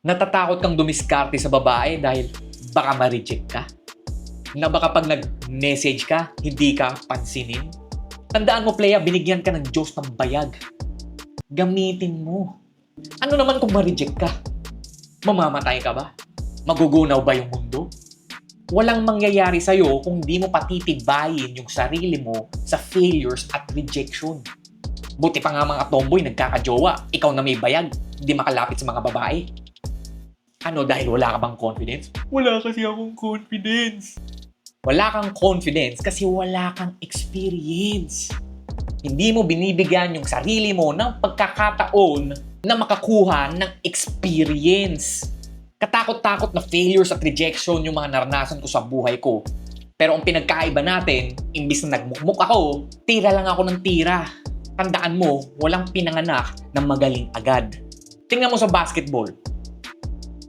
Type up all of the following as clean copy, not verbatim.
Natatakot kang dumiskarte sa babae dahil baka ma-reject ka? Na baka pag nag-message ka, hindi ka pansinin? Tandaan mo, playa, binigyan ka ng Diyos ng bayag. Gamitin mo. Ano naman kung ma-reject ka? Mamamatay ka ba? Magugunaw ba yung mundo? Walang mangyayari sa'yo kung di mo patitibayin yung sarili mo sa failures at rejection. Buti pa nga mga tomboy nagkakajowa, ikaw na may bayag, di makalapit sa mga babae. Ano, dahil wala ka bang confidence? Wala kasi akong confidence. Wala kang confidence kasi wala kang experience. Hindi mo binibigyan yung sarili mo ng pagkakataon na makakuha ng experience. Katakot-takot na failures at rejection yung mga naranasan ko sa buhay ko. Pero ang pinagkaiba natin, imbis na nagmukmuk ako, tira lang ako ng tira. Tandaan mo, walang pinanganak na magaling agad. Tingnan mo sa basketball.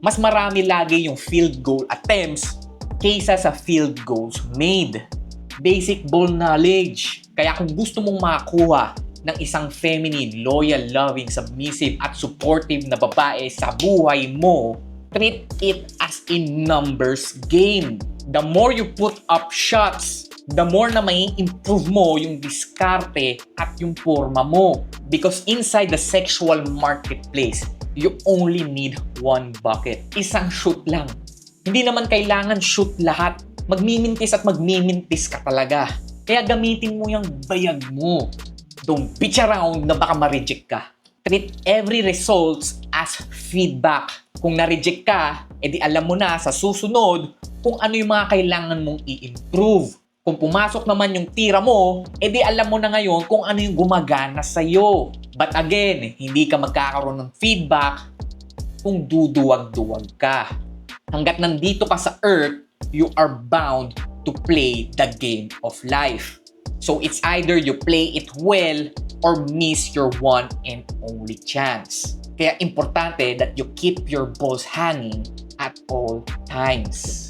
Mas marami lagi yung field goal attempts kaysa sa field goals made. Basic ball knowledge. Kaya kung gusto mong makakuha ng isang feminine, loyal, loving, submissive at supportive na babae sa buhay mo, treat it as a numbers game. The more you put up shots, the more na may improve mo yung diskarte at yung forma mo. Because inside the sexual marketplace, you only need one bucket. Isang shoot lang. Hindi naman kailangan shoot lahat. Magmimintis at magmimintis ka talaga. Kaya gamitin mo yung bayag mo. Don't bitch around na baka ma-reject ka. Treat every results as feedback. Kung na-reject ka, edi alam mo na sa susunod kung ano yung mga kailangan mong i-improve. Kung pumasok naman yung tira mo, edi alam mo na ngayon kung ano yung gumagana sa'yo. But again, hindi ka magkakaroon ng feedback kung duduwag-duwag ka. Hanggat nandito ka sa earth, you are bound to play the game of life. So it's either you play it well or miss your one and only chance. Kaya importante that you keep your balls hanging at all times.